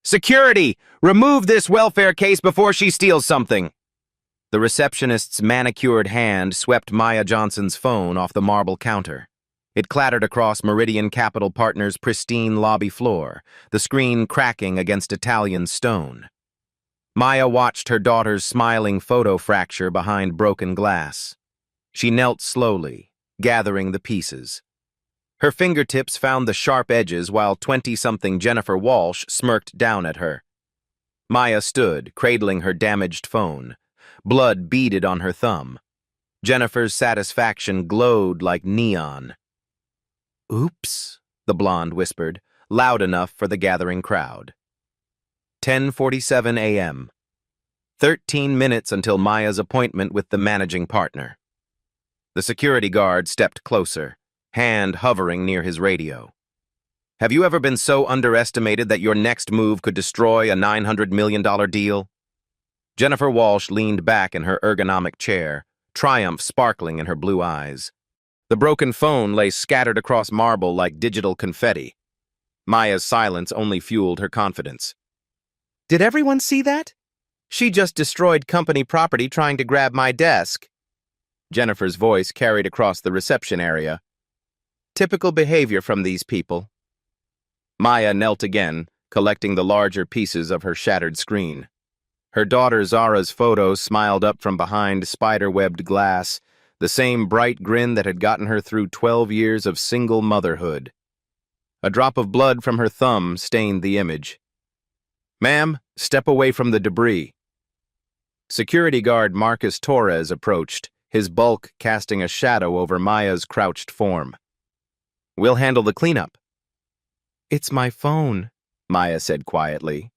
Security! Remove this welfare case before she steals something! The receptionist's manicured hand swept Maya Johnson's phone off the marble counter. It clattered across Meridian Capital Partners' pristine lobby floor, the screen cracking against Italian stone. Maya watched her daughter's smiling photo fracture behind broken glass. She knelt slowly, gathering the pieces. Her fingertips found the sharp edges while 20-something Jennifer Walsh smirked down at her. Maya stood, cradling her damaged phone. Blood beaded on her thumb. Jennifer's satisfaction glowed like neon. "Oops," the blonde whispered, loud enough for the gathering crowd. 10:47 a.m. 13 minutes until Maya's appointment with the managing partner. The security guard stepped closer, hand hovering near his radio. "Have you ever been so underestimated that your next move could destroy a $900 million deal?" Jennifer Walsh leaned back in her ergonomic chair, triumph sparkling in her blue eyes. The broken phone lay scattered across marble like digital confetti. Maya's silence only fueled her confidence. "Did everyone see that? She just destroyed company property trying to grab my desk." Jennifer's voice carried across the reception area. "Typical behavior from these people." Maya knelt again, collecting the larger pieces of her shattered screen. Her daughter Zara's photo smiled up from behind spider-webbed glass, the same bright grin that had gotten her through 12 years of single motherhood. A drop of blood from her thumb stained the image. "Ma'am, step away from the debris." Security guard Marcus Torres approached, his bulk casting a shadow over Maya's crouched form. "We'll handle the cleanup." "It's my phone," Maya said quietly.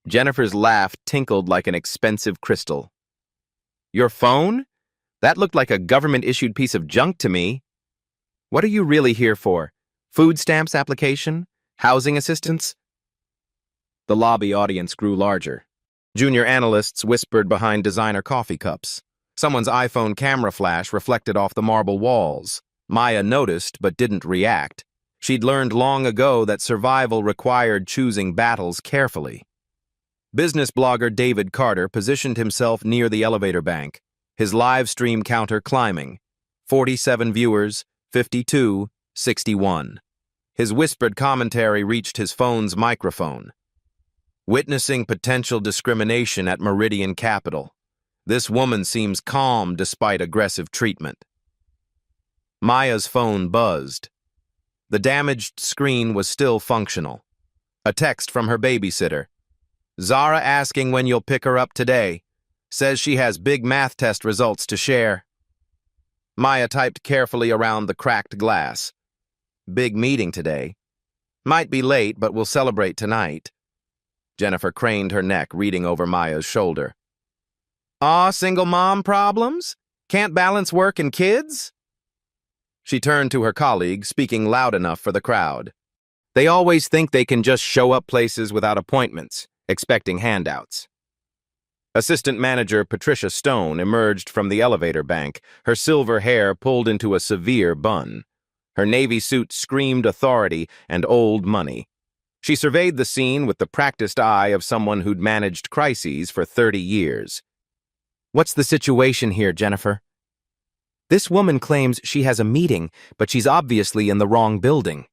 Jennifer's laugh tinkled like an expensive crystal. "Your phone? That looked like a government-issued piece of junk to me. What are you really here for? Food stamps application? Housing assistance?" The lobby audience grew larger. Junior analysts whispered behind designer coffee cups. Someone's iPhone camera flash reflected off the marble walls. Maya noticed but didn't react. She'd learned long ago that survival required choosing battles carefully. Business blogger David Carter positioned himself near the elevator bank, his live stream counter climbing. 47 viewers, 52, 61. His whispered commentary reached his phone's microphone. "Witnessing potential discrimination at Meridian Capital. This woman seems calm despite aggressive treatment." Maya's phone buzzed. The damaged screen was still functional. A text from her babysitter. "Zara asking when you'll pick her up today. Says she has big math test results to share." Maya typed carefully around the cracked glass. "Big meeting today. Might be late, but we'll celebrate tonight." Jennifer craned her neck, reading over Maya's shoulder. "Aw, single mom problems? Can't balance work and kids?" She turned to her colleague, speaking loud enough for the crowd. "They always think they can just show up places without appointments, expecting handouts." Assistant manager Patricia Stone emerged from the elevator bank, her silver hair pulled into a severe bun. Her navy suit screamed authority and old money. She surveyed the scene with the practiced eye of someone who'd managed crises for 30 years. "What's the situation here, Jennifer?" "This woman claims she has a meeting, but she's obviously in the wrong building."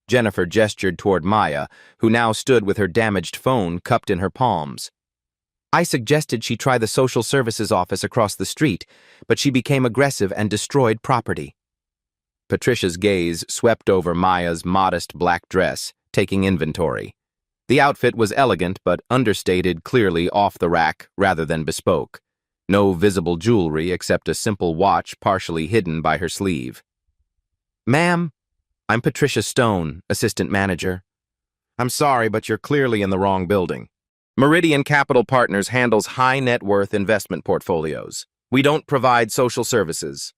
Jennifer gestured toward Maya, who now stood with her damaged phone cupped in her palms. "I suggested she try the social services office across the street, but she became aggressive and destroyed property." Patricia's gaze swept over Maya's modest black dress, taking inventory. The outfit was elegant but understated, clearly off the rack rather than bespoke. No visible jewelry except a simple watch partially hidden by her sleeve. "Ma'am, I'm Patricia Stone, assistant manager. I'm sorry, but you're clearly in the wrong building. Meridian Capital Partners handles high net worth investment portfolios. We don't provide social services."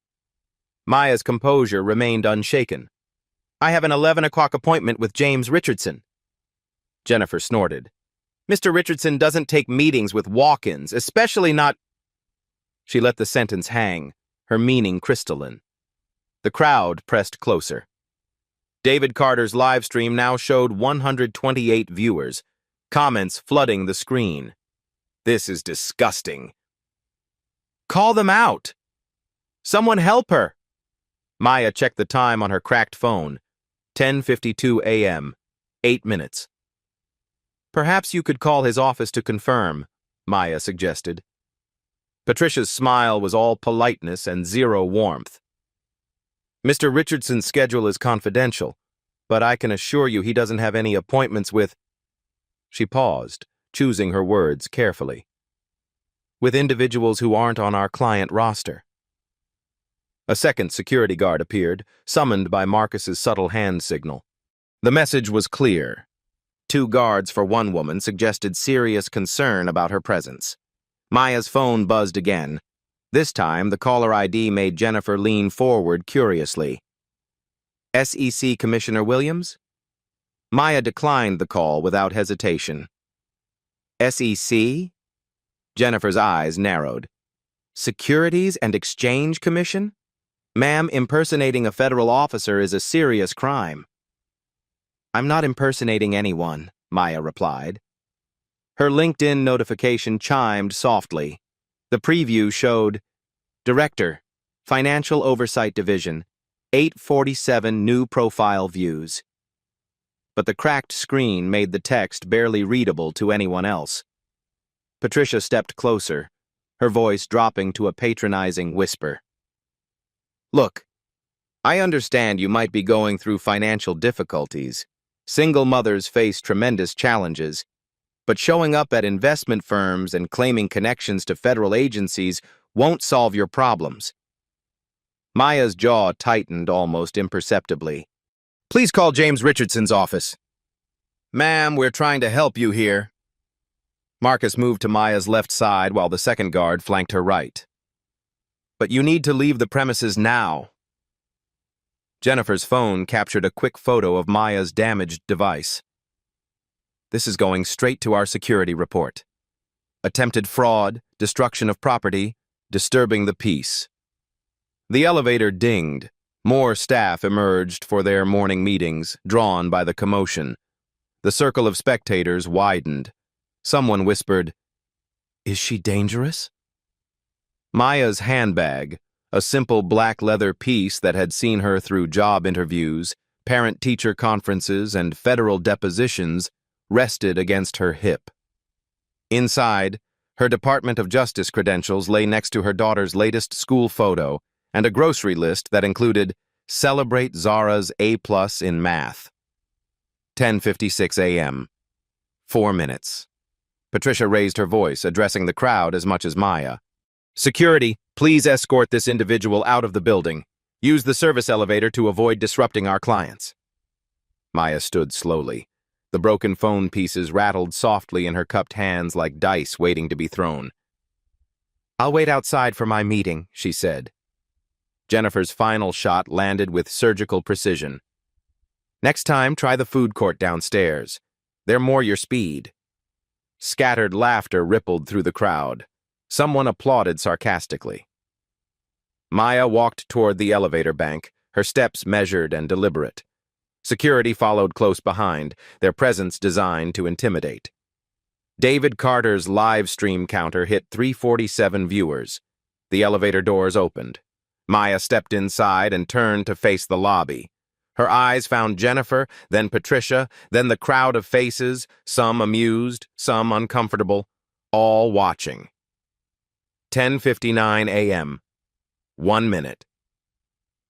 Maya's composure remained unshaken. "I have an 11 o'clock appointment with James Richardson." Jennifer snorted. "Mr. Richardson doesn't take meetings with walk-ins, especially not—" She let the sentence hang, her meaning crystalline. The crowd pressed closer. David Carter's live stream now showed 128 viewers, comments flooding the screen. This is disgusting. Call them out! Someone help her! Maya checked the time on her cracked phone. 10:52 a.m. 8 minutes. Perhaps you could call his office to confirm, Maya suggested. Patricia's smile was all politeness and zero warmth. Mr. Richardson's schedule is confidential, but I can assure you he doesn't have any appointments with... She paused, choosing her words carefully. With individuals who aren't on our client roster. A second security guard appeared, summoned by Marcus's subtle hand signal. The message was clear. 2 guards for one woman suggested serious concern about her presence. Maya's phone buzzed again. This time, the caller ID made Jennifer lean forward curiously. SEC Commissioner Williams? Maya declined the call without hesitation. SEC? Jennifer's eyes narrowed. Securities and Exchange Commission? Ma'am, impersonating a federal officer is a serious crime. I'm not impersonating anyone, Maya replied. Her LinkedIn notification chimed softly. The preview showed, Director, Financial Oversight Division, 847 new profile views. But the cracked screen made the text barely readable to anyone else. Patricia stepped closer, her voice dropping to a patronizing whisper. Look, I understand you might be going through financial difficulties. Single mothers face tremendous challenges, but showing up at investment firms and claiming connections to federal agencies won't solve your problems. Maya's jaw tightened almost imperceptibly. Please call James Richardson's office. Ma'am, we're trying to help you here. Marcus moved to Maya's left side while the second guard flanked her right. But you need to leave the premises now. Jennifer's phone captured a quick photo of Maya's damaged device. This is going straight to our security report. Attempted fraud, destruction of property, disturbing the peace. The elevator dinged. More staff emerged for their morning meetings, drawn by the commotion. The circle of spectators widened. Someone whispered, "Is she dangerous?" Maya's handbag, a simple black leather piece that had seen her through job interviews, parent-teacher conferences, and federal depositions, rested against her hip. Inside, her Department of Justice credentials lay next to her daughter's latest school photo and a grocery list that included Celebrate Zara's A+ in Math. 10:56 a.m. 4 minutes. Patricia raised her voice, addressing the crowd as much as Maya. Security, please escort this individual out of the building. Use the service elevator to avoid disrupting our clients. Maya stood slowly. The broken phone pieces rattled softly in her cupped hands like dice waiting to be thrown. I'll wait outside for my meeting, she said. Jennifer's final shot landed with surgical precision. Next time, try the food court downstairs. They're more your speed. Scattered laughter rippled through the crowd. Someone applauded sarcastically. Maya walked toward the elevator bank, her steps measured and deliberate. Security followed close behind, their presence designed to intimidate. David Carter's live stream counter hit 347 viewers. The elevator doors opened. Maya stepped inside and turned to face the lobby. Her eyes found Jennifer, then Patricia, then the crowd of faces, some amused, some uncomfortable, all watching. 10:59 a.m. 1 minute.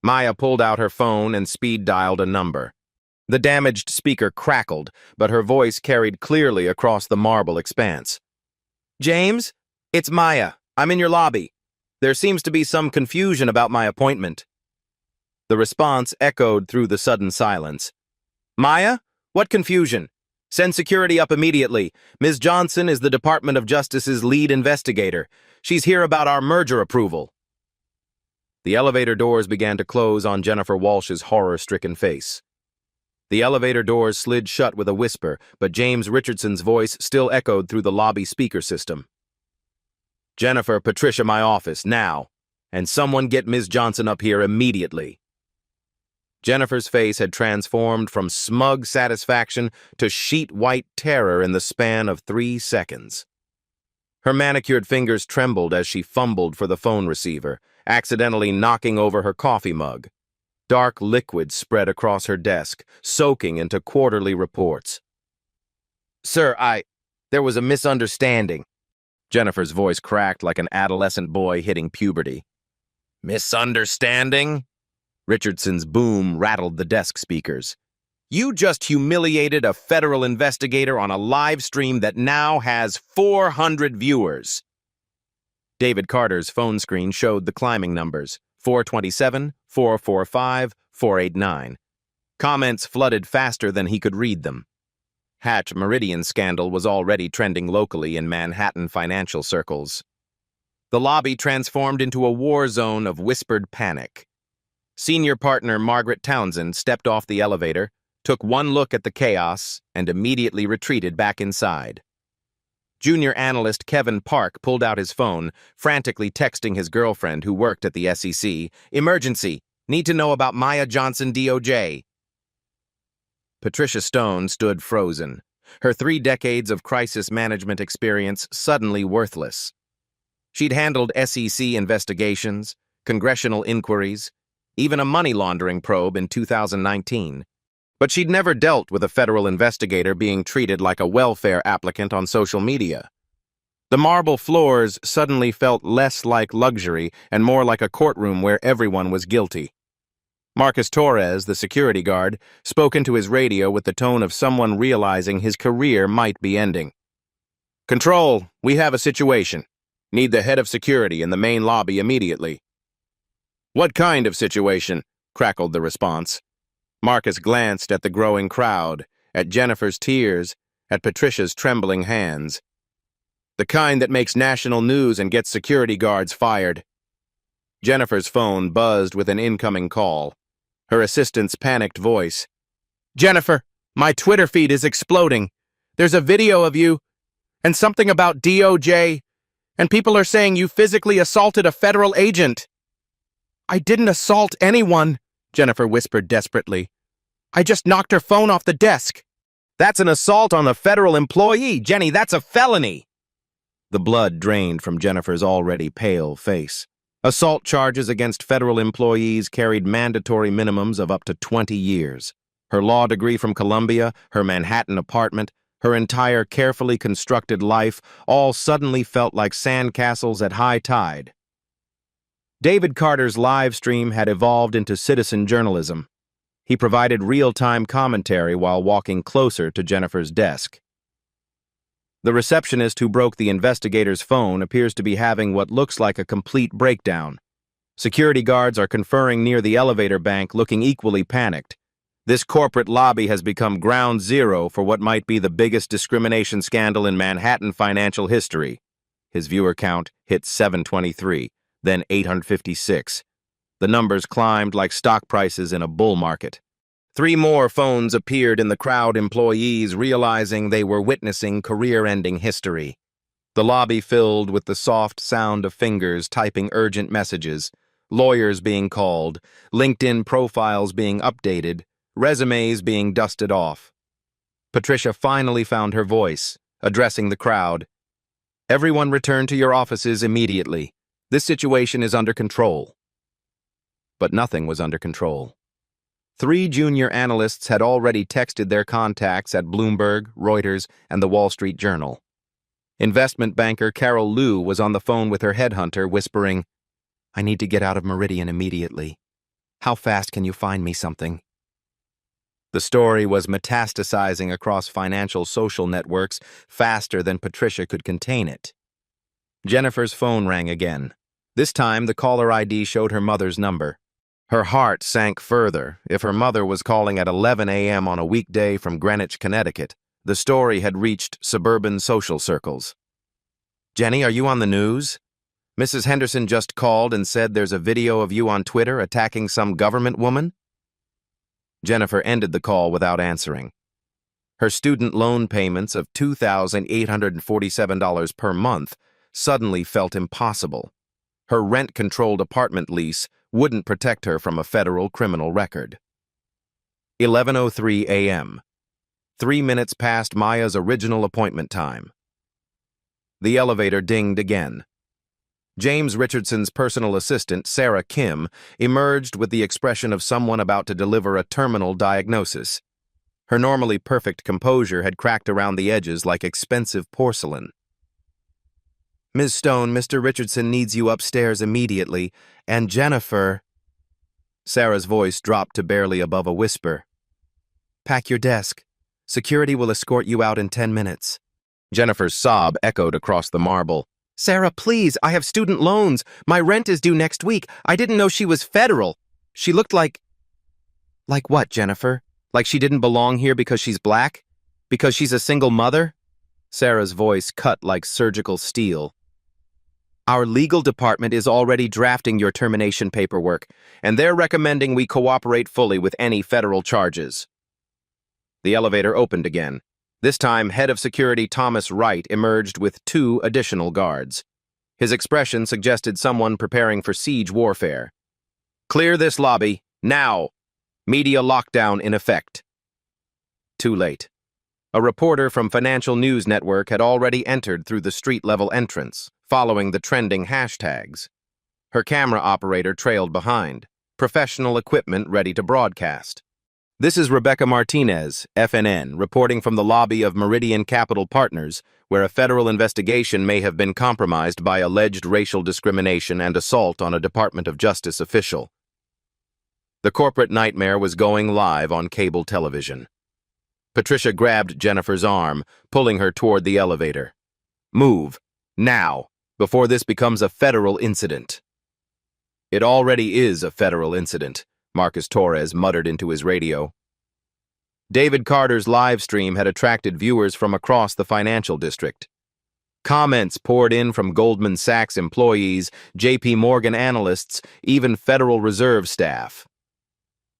Maya pulled out her phone and speed-dialed a number. The damaged speaker crackled, but her voice carried clearly across the marble expanse. James? It's Maya. I'm in your lobby. There seems to be some confusion about my appointment. The response echoed through the sudden silence. Maya? What confusion? Send security up immediately. Ms. Johnson is the Department of Justice's lead investigator. She's here about our merger approval. The elevator doors began to close on Jennifer Walsh's horror-stricken face. The elevator doors slid shut with a whisper, but James Richardson's voice still echoed through the lobby speaker system. Jennifer, Patricia, my office, now. And someone get Ms. Johnson up here immediately. Jennifer's face had transformed from smug satisfaction to sheet-white terror in the span of 3 seconds. Her manicured fingers trembled as she fumbled for the phone receiver, accidentally knocking over her coffee mug. Dark liquid spread across her desk, soaking into quarterly reports. "Sir, there was a misunderstanding." Jennifer's voice cracked like an adolescent boy hitting puberty. "Misunderstanding?" Richardson's boom rattled the desk speakers. "You just humiliated a federal investigator on a live stream that now has 400 viewers." David Carter's phone screen showed the climbing numbers: 427, 445, 489. Comments flooded faster than he could read them. Hatch Meridian scandal was already trending locally in Manhattan financial circles. The lobby transformed into a war zone of whispered panic. Senior partner Margaret Townsend stepped off the elevator, took one look at the chaos, and immediately retreated back inside. Junior analyst Kevin Park pulled out his phone, frantically texting his girlfriend who worked at the SEC, "Emergency! Need to know about Maya Johnson, DOJ." Patricia Stone stood frozen, her 3 decades of crisis management experience suddenly worthless. She'd handled SEC investigations, congressional inquiries, even a money laundering probe in 2019. But she'd never dealt with a federal investigator being treated like a welfare applicant on social media. The marble floors suddenly felt less like luxury and more like a courtroom where everyone was guilty. Marcus Torres, the security guard, spoke into his radio with the tone of someone realizing his career might be ending. "Control, we have a situation. Need the head of security in the main lobby immediately." "What kind of situation?" crackled the response. Marcus glanced at the growing crowd, at Jennifer's tears, at Patricia's trembling hands. "The kind that makes national news and gets security guards fired." Jennifer's phone buzzed with an incoming call. Her assistant's panicked voice. "Jennifer, my Twitter feed is exploding. There's a video of you, and something about DOJ, and people are saying you physically assaulted a federal agent." "I didn't assault anyone," Jennifer whispered desperately. "I just knocked her phone off the desk." "That's an assault on a federal employee, Jenny. That's a felony." The blood drained from Jennifer's already pale face. Assault charges against federal employees carried mandatory minimums of up to 20 years. Her law degree from Columbia, her Manhattan apartment, her entire carefully constructed life all suddenly felt like sandcastles at high tide. David Carter's live stream had evolved into citizen journalism. He provided real-time commentary while walking closer to Jennifer's desk. The receptionist who broke the investigator's phone appears to be having what looks like a complete breakdown. Security guards are conferring near the elevator bank, looking equally panicked. This corporate lobby has become ground zero for what might be the biggest discrimination scandal in Manhattan financial history. His viewer count hit 723. Then 856. The numbers climbed like stock prices in a bull market. 3 more phones appeared in the crowd, employees realizing they were witnessing career-ending history. The lobby filled with the soft sound of fingers typing urgent messages, lawyers being called, LinkedIn profiles being updated, resumes being dusted off. Patricia finally found her voice, addressing the crowd. "Everyone return to your offices immediately. This situation is under control." But nothing was under control. 3 junior analysts had already texted their contacts at Bloomberg, Reuters, and the Wall Street Journal. Investment banker Carol Liu was on the phone with her headhunter, whispering, "I need to get out of Meridian immediately. How fast can you find me something?" The story was metastasizing across financial social networks faster than Patricia could contain it. Jennifer's phone rang again. This time, the caller ID showed her mother's number. Her heart sank further. If her mother was calling at 11 a.m. on a weekday from Greenwich, Connecticut, the story had reached suburban social circles. "Jenny, are you on the news? Mrs. Henderson just called and said there's a video of you on Twitter attacking some government woman." Jennifer ended the call without answering. Her student loan payments of $2,847 per month suddenly felt impossible. Her rent-controlled apartment lease wouldn't protect her from a federal criminal record. 11:03 a.m. 3 minutes past Maya's original appointment time. The elevator dinged again. James Richardson's personal assistant, Sarah Kim, emerged with the expression of someone about to deliver a terminal diagnosis. Her normally perfect composure had cracked around the edges like expensive porcelain. "Ms. Stone, Mr. Richardson needs you upstairs immediately, and Jennifer—" Sarah's voice dropped to barely above a whisper. "Pack your desk. Security will escort you out in 10 minutes. Jennifer's sob echoed across the marble. "Sarah, please, I have student loans. My rent is due next week. I didn't know she was federal." She looked like... Like what, Jennifer? Like she didn't belong here because she's black? Because she's a single mother? Sarah's voice cut like surgical steel. "Our legal department is already drafting your termination paperwork, and they're recommending we cooperate fully with any federal charges." The elevator opened again. This time, Head of Security Thomas Wright emerged with 2 additional guards. His expression suggested someone preparing for siege warfare. "Clear this lobby, now! Media lockdown in effect." Too late. A reporter from Financial News Network had already entered through the street-level entrance, following the trending hashtags. Her camera operator trailed behind, professional equipment ready to broadcast. "This is Rebecca Martinez, FNN, reporting from the lobby of Meridian Capital Partners, where a federal investigation may have been compromised by alleged racial discrimination and assault on a Department of Justice official." The corporate nightmare was going live on cable television. Patricia grabbed Jennifer's arm, pulling her toward the elevator. "Move, now, before this becomes a federal incident." "It already is a federal incident," Marcus Torres muttered into his radio. David Carter's live stream had attracted viewers from across the financial district. Comments poured in from Goldman Sachs employees, JP Morgan analysts, even Federal Reserve staff.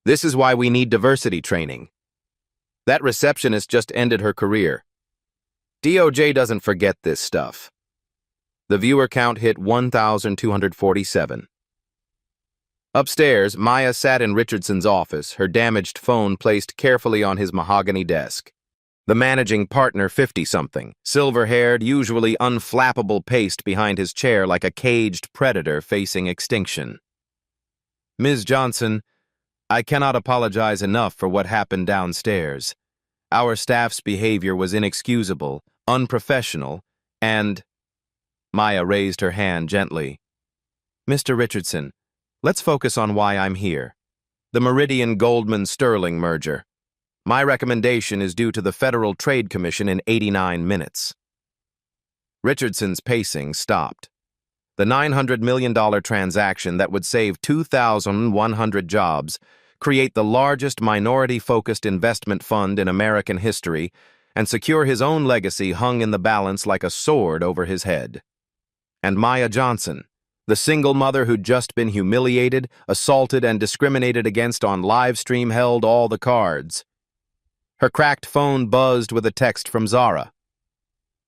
"This is why we need diversity training. That receptionist just ended her career. DOJ doesn't forget this stuff." The viewer count hit 1,247. Upstairs, Maya sat in Richardson's office, her damaged phone placed carefully on his mahogany desk. The managing partner, 50-something, silver-haired, usually unflappable, paced behind his chair like a caged predator facing extinction. "Ms. Johnson, I cannot apologize enough for what happened downstairs. Our staff's behavior was inexcusable, unprofessional, and—" Maya raised her hand gently. "Mr. Richardson, let's focus on why I'm here. The Meridian-Goldman-Sterling merger. My recommendation is due to the Federal Trade Commission in 89 minutes. Richardson's pacing stopped. The $900 million transaction that would save 2,100 jobs, create the largest minority-focused investment fund in American history, and secure his own legacy hung in the balance like a sword over his head. And Maya Johnson, the single mother who'd just been humiliated, assaulted, and discriminated against on live stream, held all the cards. Her cracked phone buzzed with a text from Zara.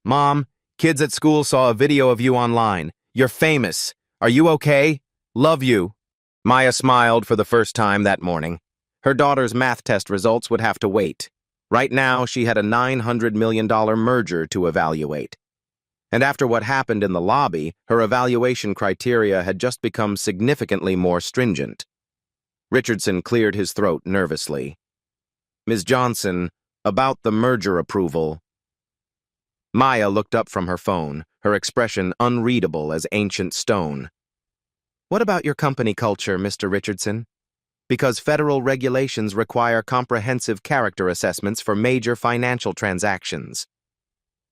"Mom, kids at school saw a video of you online. You're famous. Are you okay? Love you." Maya smiled for the first time that morning. Her daughter's math test results would have to wait. Right now, she had a $900 million merger to evaluate. And after what happened in the lobby, her evaluation criteria had just become significantly more stringent. Richardson cleared his throat nervously. "Ms. Johnson, about the merger approval." Maya looked up from her phone, her expression unreadable as ancient stone. "What about your company culture, Mr. Richardson? Because federal regulations require comprehensive character assessments for major financial transactions."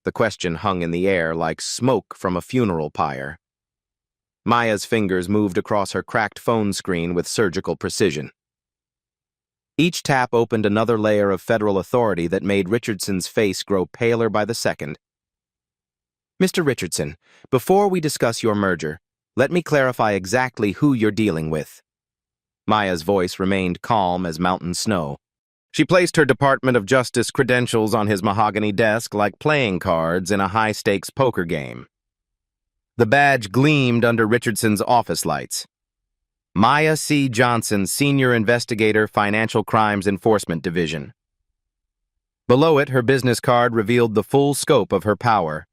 The question hung in the air like smoke from a funeral pyre. Maya's fingers moved across her cracked phone screen with surgical precision. Each tap opened another layer of federal authority that made Richardson's face grow paler by the second. "Mr. Richardson, before we discuss your merger, let me clarify exactly who you're dealing with." Maya's voice remained calm as mountain snow. She placed her Department of Justice credentials on his mahogany desk like playing cards in a high-stakes poker game. The badge gleamed under Richardson's office lights. Maya C. Johnson, Senior Investigator, Financial Crimes Enforcement Division. Below it, her business card revealed the full scope of her power.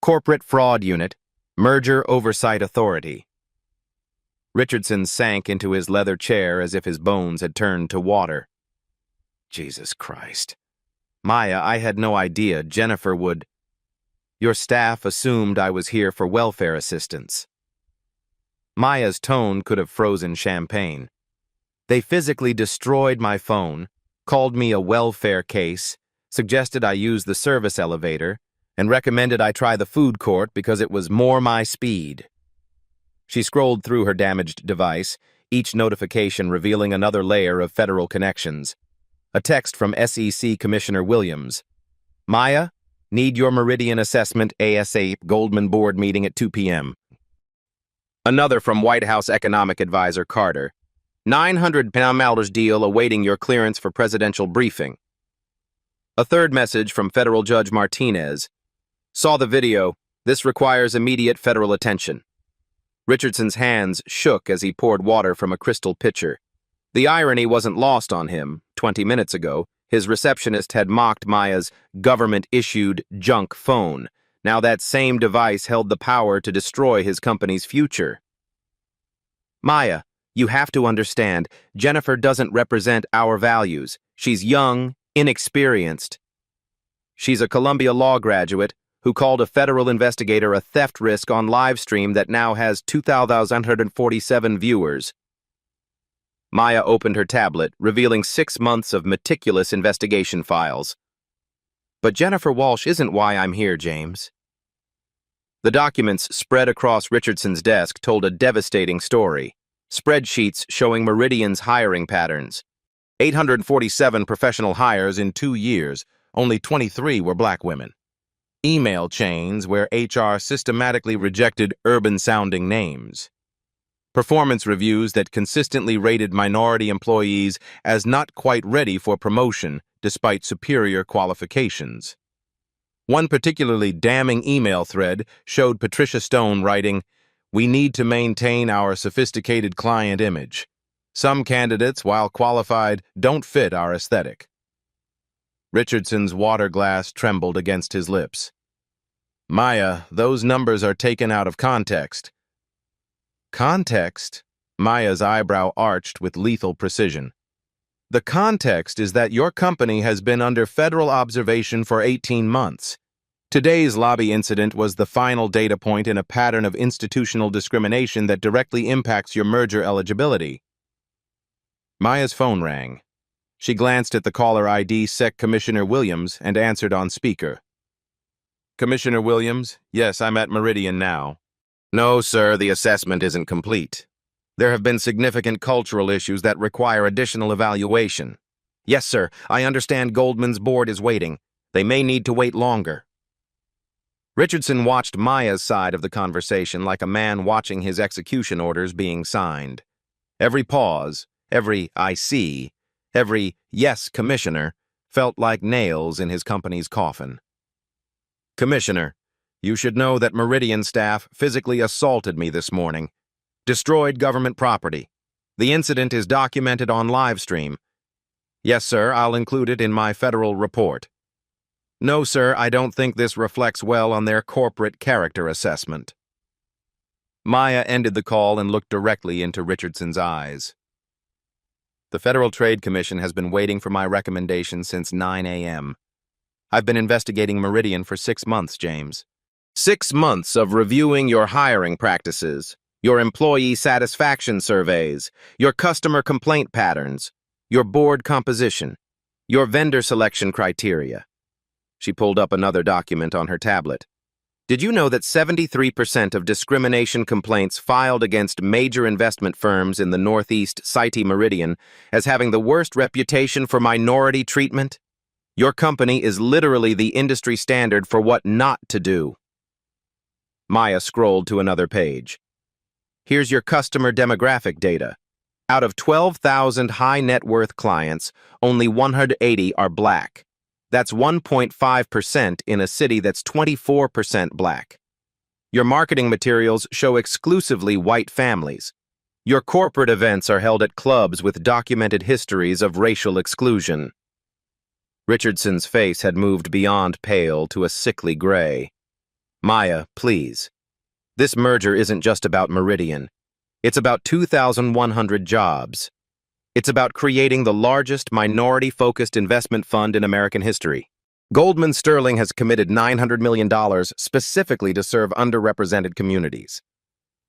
Corporate Fraud Unit, Merger Oversight Authority. Richardson sank into his leather chair as if his bones had turned to water. Jesus Christ. Maya, I had no idea Jennifer would... Your staff assumed I was here for welfare assistance. Maya's tone could have frozen champagne. They physically destroyed my phone, called me a welfare case, suggested I use the service elevator, and recommended I try the food court because it was more my speed. She scrolled through her damaged device, each notification revealing another layer of federal connections. A text from SEC Commissioner Williams. Maya, need your Meridian assessment ASAP, Goldman board meeting at 2 p.m. Another from White House Economic Advisor Carter. $900 deal awaiting your clearance for presidential briefing. A third message from Federal Judge Martinez. Saw the video. This requires immediate federal attention. Richardson's hands shook as he poured water from a crystal pitcher. The irony wasn't lost on him. 20 minutes ago, his receptionist had mocked Maya's government-issued junk phone. Now that same device held the power to destroy his company's future. Maya, you have to understand, Jennifer doesn't represent our values. She's young, inexperienced. She's a Columbia Law graduate who called a federal investigator a theft risk on livestream that now has 2,147 viewers. Maya opened her tablet, revealing 6 months of meticulous investigation files. But Jennifer Walsh isn't why I'm here, James. The documents spread across Richardson's desk told a devastating story. Spreadsheets showing Meridian's hiring patterns. 847 professional hires in 2 years, only 23 were black women. Email chains where HR systematically rejected urban-sounding names. Performance reviews that consistently rated minority employees as not quite ready for promotion despite superior qualifications. One particularly damning email thread showed Patricia Stone writing, "We need to maintain our sophisticated client image. Some candidates, while qualified, don't fit our aesthetic." Richardson's water glass trembled against his lips. Maya, those numbers are taken out of context. Context? Maya's eyebrow arched with lethal precision. The context is that your company has been under federal observation for 18 months. Today's lobby incident was the final data point in a pattern of institutional discrimination that directly impacts your merger eligibility. Maya's phone rang. She glanced at the caller ID Sec Commissioner Williams and answered on speaker. Commissioner Williams, yes, I'm at Meridian now. No, sir, the assessment isn't complete. There have been significant cultural issues that require additional evaluation. Yes, sir, I understand Goldman's board is waiting. They may need to wait longer. Richardson watched Maya's side of the conversation like a man watching his execution orders being signed. Every pause, every "I see," every "yes, Commissioner," felt like nails in his company's coffin. Commissioner, you should know that Meridian staff physically assaulted me this morning. Destroyed government property. The incident is documented on livestream. Yes, sir, I'll include it in my federal report. No, sir, I don't think this reflects well on their corporate character assessment. Maya ended the call and looked directly into Richardson's eyes. The Federal Trade Commission has been waiting for my recommendation since 9 a.m. I've been investigating Meridian for 6 months, James. 6 months of reviewing your hiring practices, your employee satisfaction surveys, your customer complaint patterns, your board composition, your vendor selection criteria. She pulled up another document on her tablet. Did you know that 73% of discrimination complaints filed against major investment firms in the Northeast cite Meridian as having the worst reputation for minority treatment? Your company is literally the industry standard for what not to do. Maya scrolled to another page. Here's your customer demographic data. Out of 12,000 high net worth clients, only 180 are black. That's 1.5% in a city that's 24% black. Your marketing materials show exclusively white families. Your corporate events are held at clubs with documented histories of racial exclusion. Richardson's face had moved beyond pale to a sickly gray. Maya, please. This merger isn't just about Meridian. It's about 2,100 jobs. It's about creating the largest minority-focused investment fund in American history. Goldman Sterling has committed $900 million specifically to serve underrepresented communities.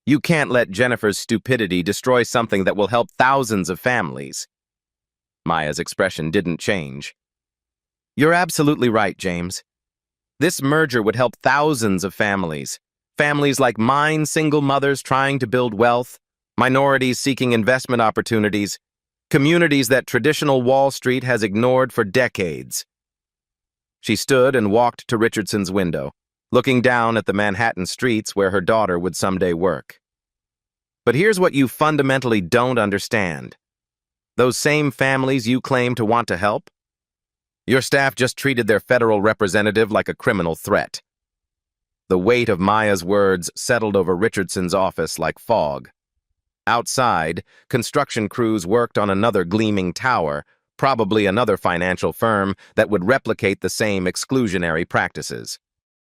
You can't let Jennifer's stupidity destroy something that will help thousands of families. Maya's expression didn't change. You're absolutely right, James. This merger would help thousands of families. Families like mine, single mothers trying to build wealth, minorities seeking investment opportunities, communities that traditional Wall Street has ignored for decades. She stood and walked to Richardson's window, looking down at the Manhattan streets where her daughter would someday work. But here's what you fundamentally don't understand. Those same families you claim to want to help? Your staff just treated their federal representative like a criminal threat. The weight of Maya's words settled over Richardson's office like fog. Outside, construction crews worked on another gleaming tower, probably another financial firm that would replicate the same exclusionary practices.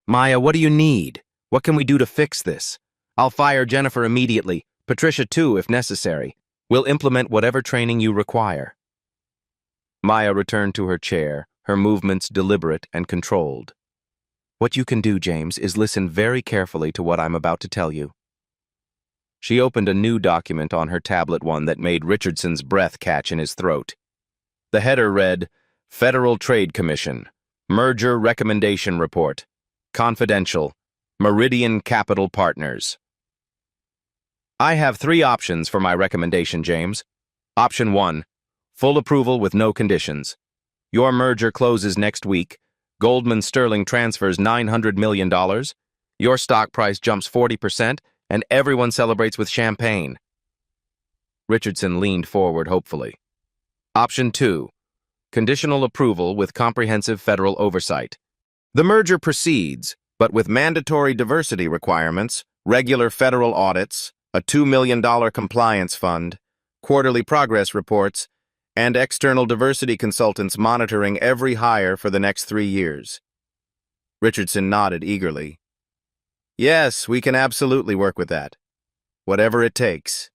Maya, what do you need? What can we do to fix this? I'll fire Jennifer immediately, Patricia too if necessary. We'll implement whatever training you require. Maya returned to her chair, her movements deliberate and controlled. What you can do, James, is listen very carefully to what I'm about to tell you. She opened a new document on her tablet, one that made Richardson's breath catch in his throat. The header read, Federal Trade Commission, Merger Recommendation Report, Confidential, Meridian Capital Partners. I have 3 options for my recommendation, James. Option 1, full approval with no conditions. Your merger closes next week. Goldman Sterling transfers $900 million. Your stock price jumps 40%, and everyone celebrates with champagne. Richardson leaned forward hopefully. Option 2, conditional approval with comprehensive federal oversight. The merger proceeds, but with mandatory diversity requirements, regular federal audits, a $2 million compliance fund, quarterly progress reports, and external diversity consultants monitoring every hire for the next 3 years. Richardson nodded eagerly. Yes, we can absolutely work with that. Whatever it takes.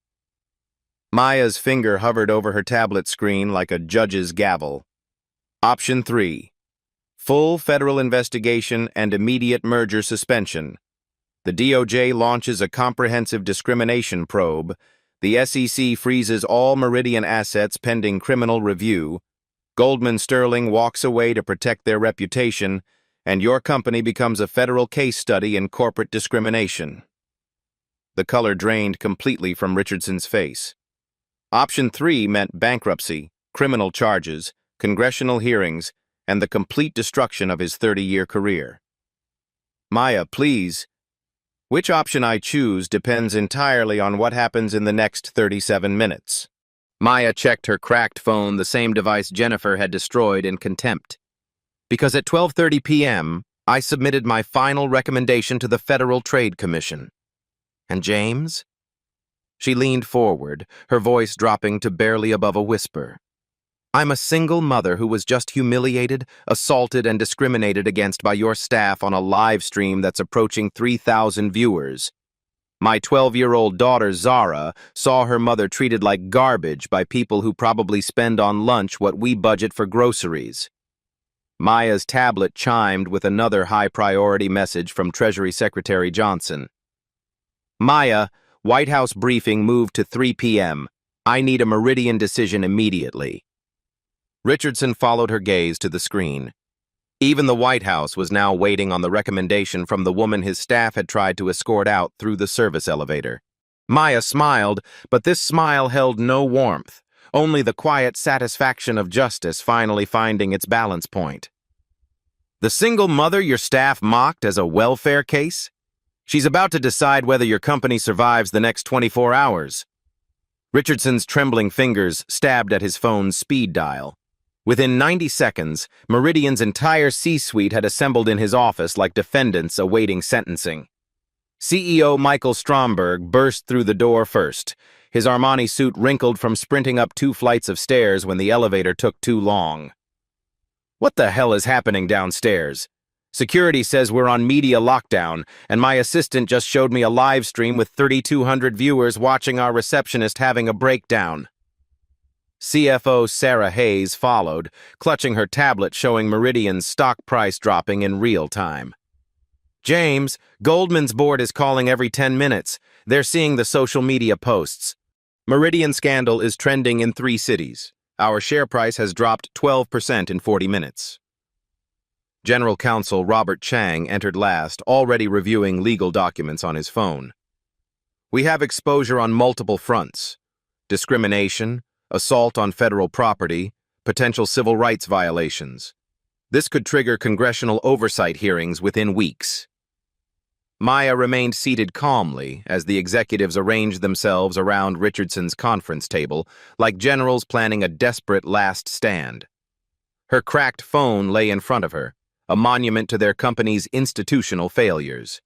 Maya's finger hovered over her tablet screen like a judge's gavel. Option 3, full federal investigation and immediate merger suspension. The DOJ launches a comprehensive discrimination probe. The SEC freezes all Meridian assets pending criminal review. Goldman Sterling walks away to protect their reputation, and your company becomes a federal case study in corporate discrimination. The color drained completely from Richardson's face. Option 3 meant bankruptcy, criminal charges, congressional hearings, and the complete destruction of his 30-year career. Maya, please. Which option I choose depends entirely on what happens in the next 37 minutes. Maya checked her cracked phone, the same device Jennifer had destroyed in contempt. Because at 12:30 p.m., I submitted my final recommendation to the Federal Trade Commission. And James? She leaned forward, her voice dropping to barely above a whisper. I'm a single mother who was just humiliated, assaulted, and discriminated against by your staff on a live stream that's approaching 3,000 viewers. My 12-year-old daughter, Zara, saw her mother treated like garbage by people who probably spend on lunch what we budget for groceries. Maya's tablet chimed with another high-priority message from Treasury Secretary Johnson. Maya, White House briefing moved to 3 p.m. I need a Meridian decision immediately. Richardson followed her gaze to the screen. Even the White House was now waiting on the recommendation from the woman his staff had tried to escort out through the service elevator. Maya smiled, but this smile held no warmth, only the quiet satisfaction of justice finally finding its balance point. The single mother your staff mocked as a welfare case? She's about to decide whether your company survives the next 24 hours. Richardson's trembling fingers stabbed at his phone's speed dial. Within 90 seconds, Meridian's entire C-suite had assembled in his office like defendants awaiting sentencing. CEO Michael Stromberg burst through the door first, His Armani suit wrinkled from sprinting up 2 flights of stairs when the elevator took too long. What the hell is happening downstairs? Security says we're on media lockdown, and my assistant just showed me a live stream with 3,200 viewers watching our receptionist having a breakdown. CFO Sarah Hayes followed, clutching her tablet showing Meridian's stock price dropping in real time. James, Goldman's board is calling every 10 minutes. They're seeing the social media posts. Meridian scandal is trending in 3 cities. Our share price has dropped 12% in 40 minutes. General Counsel Robert Chang entered last, already reviewing legal documents on his phone. We have exposure on multiple fronts: discrimination, assault on federal property, potential civil rights violations. This could trigger congressional oversight hearings within weeks. Maya remained seated calmly as the executives arranged themselves around Richardson's conference table, like generals planning a desperate last stand. Her cracked phone lay in front of her, a monument to their company's institutional failures.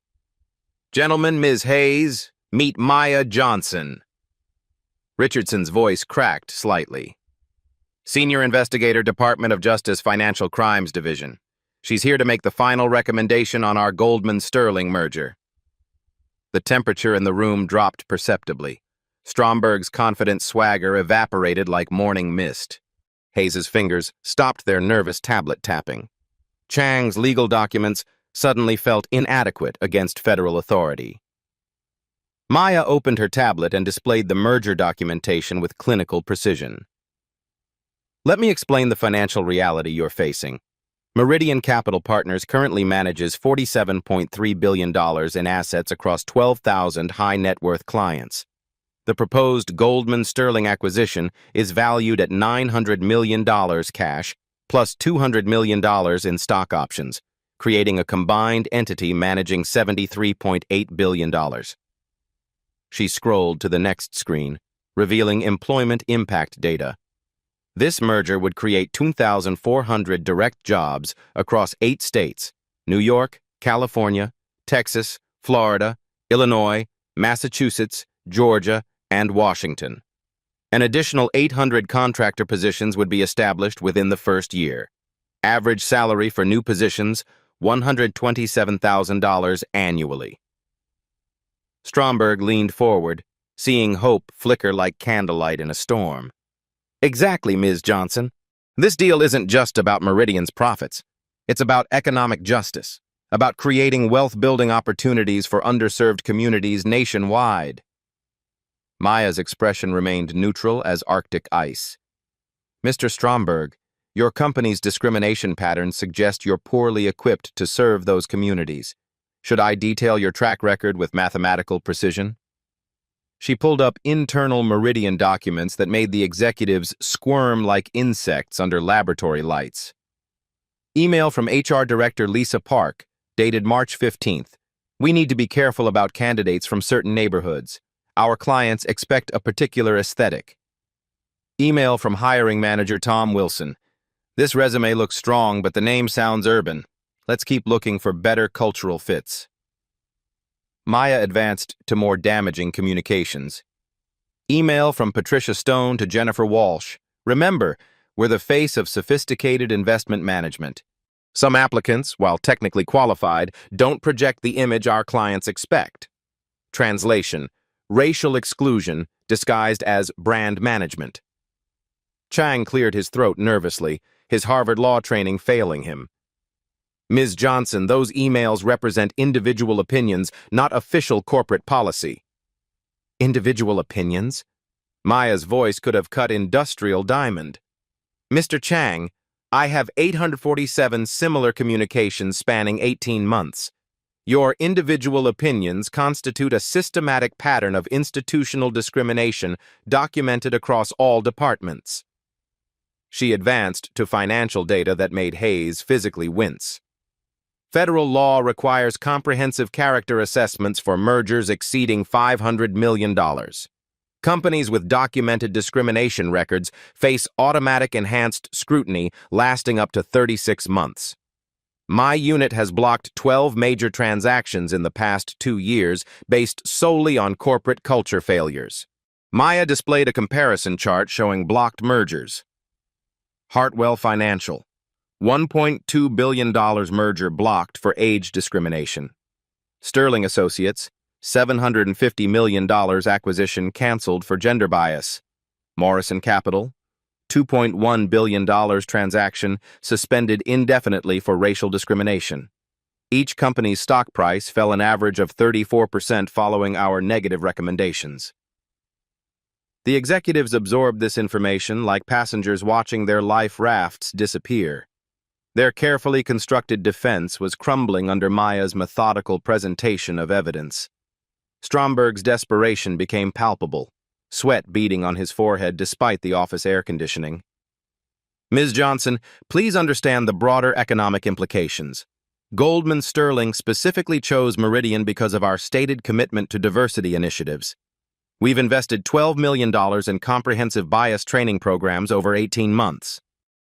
"Gentlemen, Ms. Hayes, meet Maya Johnson." Richardson's voice cracked slightly. "Senior Investigator, Department of Justice Financial Crimes Division. She's here to make the final recommendation on our Goldman-Sterling merger." The temperature in the room dropped perceptibly. Stromberg's confident swagger evaporated like morning mist. Hayes's fingers stopped their nervous tablet tapping. Chang's legal documents suddenly felt inadequate against federal authority. Maya opened her tablet and displayed the merger documentation with clinical precision. "Let me explain the financial reality you're facing. Meridian Capital Partners currently manages $47.3 billion in assets across 12,000 high-net-worth clients. The proposed Goldman-Sterling acquisition is valued at $900 million cash, plus $200 million in stock options, creating a combined entity managing $73.8 billion. She scrolled to the next screen, revealing employment impact data. This merger would create 2,400 direct jobs across 8 states: New York, California, Texas, Florida, Illinois, Massachusetts, Georgia, and Washington. An additional 800 contractor positions would be established within the first year. Average salary for new positions, $127,000 annually. Stromberg leaned forward, seeing hope flicker like candlelight in a storm. "Exactly, Ms. Johnson. This deal isn't just about Meridian's profits. It's about economic justice, about creating wealth-building opportunities for underserved communities nationwide." Maya's expression remained neutral as Arctic ice. "Mr. Stromberg, your company's discrimination patterns suggest you're poorly equipped to serve those communities. Should I detail your track record with mathematical precision?" She pulled up internal Meridian documents that made the executives squirm like insects under laboratory lights. Email from HR Director Lisa Park, dated March 15th. "We need to be careful about candidates from certain neighborhoods. Our clients expect a particular aesthetic." Email from Hiring Manager Tom Wilson. "This resume looks strong, but the name sounds urban. Let's keep looking for better cultural fits." Maya advanced to more damaging communications. Email from Patricia Stone to Jennifer Walsh. "Remember, we're the face of sophisticated investment management. Some applicants, while technically qualified, don't project the image our clients expect." Translation: racial exclusion disguised as brand management. Chang cleared his throat nervously, his Harvard law training failing him. "Ms. Johnson, those emails represent individual opinions, not official corporate policy." "Individual opinions?" Maya's voice could have cut industrial diamond. "Mr. Chang, I have 847 similar communications spanning 18 months. Your individual opinions constitute a systematic pattern of institutional discrimination documented across all departments." She advanced to financial data that made Hayes physically wince. "Federal law requires comprehensive character assessments for mergers exceeding $500 million. Companies with documented discrimination records face automatic enhanced scrutiny lasting up to 36 months. My unit has blocked 12 major transactions in the past 2 years based solely on corporate culture failures. Maya displayed a comparison chart showing blocked mergers. Hartwell Financial, $1.2 billion merger blocked for age discrimination. Sterling Associates, $750 million acquisition canceled for gender bias. Morrison Capital, $2.1 billion transaction suspended indefinitely for racial discrimination. Each company's stock price fell an average of 34% following our negative recommendations. The executives absorbed this information like passengers watching their life rafts disappear. Their carefully constructed defense was crumbling under Maya's methodical presentation of evidence. Stromberg's desperation became palpable, sweat beading on his forehead despite the office air conditioning. Ms. Johnson, please understand the broader economic implications. Goldman Sterling specifically chose Meridian because of our stated commitment to diversity initiatives. We've invested $12 million in comprehensive bias training programs over 18 months.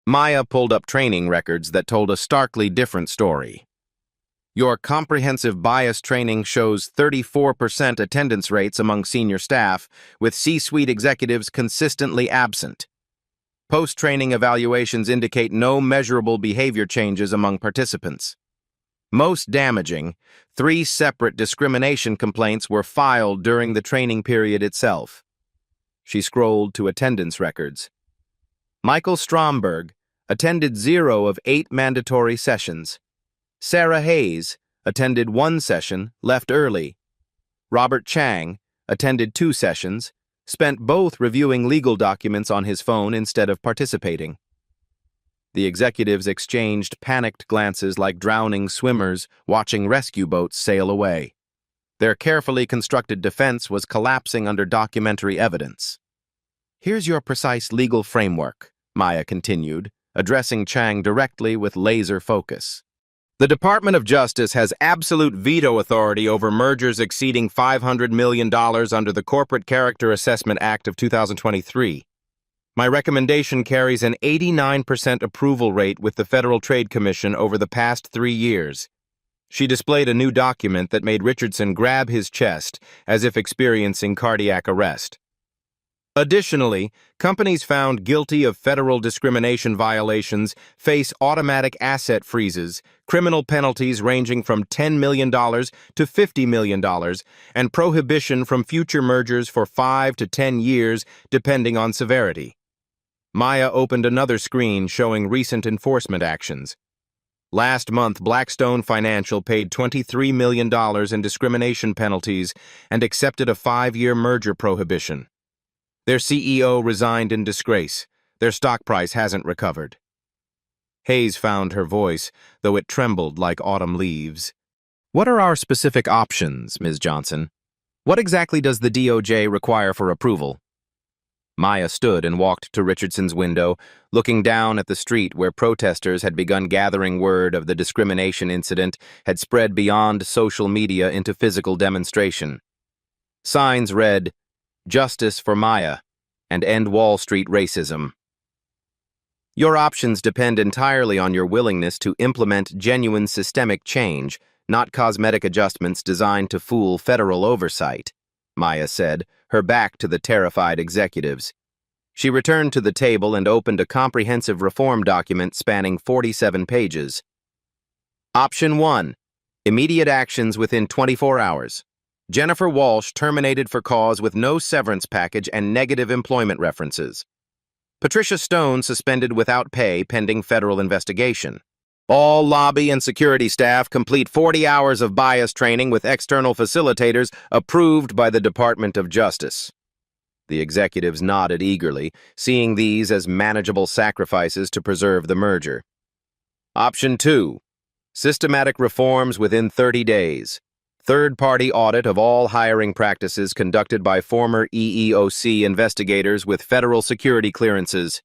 Maya pulled up training records that told a starkly different story. Your comprehensive bias training shows 34% attendance rates among senior staff, with C-suite executives consistently absent. Post-training evaluations indicate no measurable behavior changes among participants. Most damaging, 3 separate discrimination complaints were filed during the training period itself. She scrolled to attendance records. Michael Stromberg attended 0 of 8 mandatory sessions. Sarah Hayes attended 1 session, left early. Robert Chang attended 2 sessions, spent both reviewing legal documents on his phone instead of participating. The executives exchanged panicked glances like drowning swimmers watching rescue boats sail away. Their carefully constructed defense was collapsing under documentary evidence. Here's your precise legal framework, Maya continued, addressing Chang directly with laser focus. The Department of Justice has absolute veto authority over mergers exceeding $500 million under the Corporate Character Assessment Act of 2023. My recommendation carries an 89% approval rate with the Federal Trade Commission over the past 3 years. She displayed a new document that made Richardson grab his chest as if experiencing cardiac arrest. Additionally, companies found guilty of federal discrimination violations face automatic asset freezes, criminal penalties ranging from $10 million to $50 million, and prohibition from future mergers for 5 to 10 years, depending on severity. Maya opened another screen showing recent enforcement actions. Last month, Blackstone Financial paid $23 million in discrimination penalties and accepted a 5-year merger prohibition. Their CEO resigned in disgrace. Their stock price hasn't recovered. Hayes found her voice, though it trembled like autumn leaves. What are our specific options, Ms. Johnson? What exactly does the DOJ require for approval? Maya stood and walked to Richardson's window, looking down at the street where protesters had begun gathering word of the discrimination incident had spread beyond social media into physical demonstration. Signs read, "Justice for Maya," and "End Wall Street Racism." Your options depend entirely on your willingness to implement genuine systemic change, not cosmetic adjustments designed to fool federal oversight, Maya said, her back to the terrified executives. She returned to the table and opened a comprehensive reform document spanning 47 pages. Option 1. Immediate actions within 24 hours. Jennifer Walsh terminated for cause with no severance package and negative employment references. Patricia Stone suspended without pay pending federal investigation. All lobby and security staff complete 40 hours of bias training with external facilitators approved by the Department of Justice. The executives nodded eagerly, seeing these as manageable sacrifices to preserve the merger. Option 2. Systematic reforms within 30 days. Third-party audit of all hiring practices conducted by former EEOC investigators with federal security clearances.